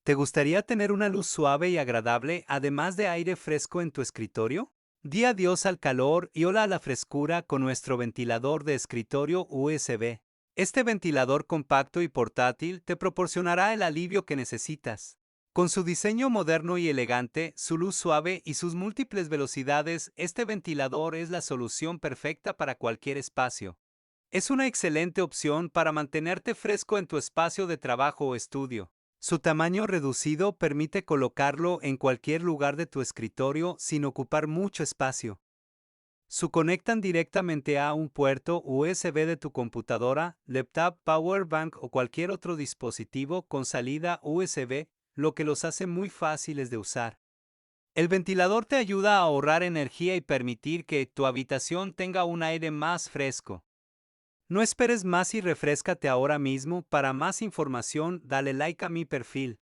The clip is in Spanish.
¿Te gustaría tener una luz suave y agradable, además de aire fresco en tu escritorio? Di adiós al calor y hola a la frescura con nuestro ventilador de escritorio USB. Este ventilador compacto y portátil te proporcionará el alivio que necesitas. Con su diseño moderno y elegante, su luz suave y sus múltiples velocidades, este ventilador es la solución perfecta para cualquier espacio. Es una excelente opción para mantenerte fresco en tu espacio de trabajo o estudio. Su tamaño reducido permite colocarlo en cualquier lugar de tu escritorio sin ocupar mucho espacio. Su conectan directamente a un puerto USB de tu computadora, laptop, power bank o cualquier otro dispositivo con salida USB, lo que los hace muy fáciles de usar. El ventilador te ayuda a ahorrar energía y permitir que tu habitación tenga un aire más fresco. No esperes más y refréscate ahora mismo. Para más información, dale like a mi perfil.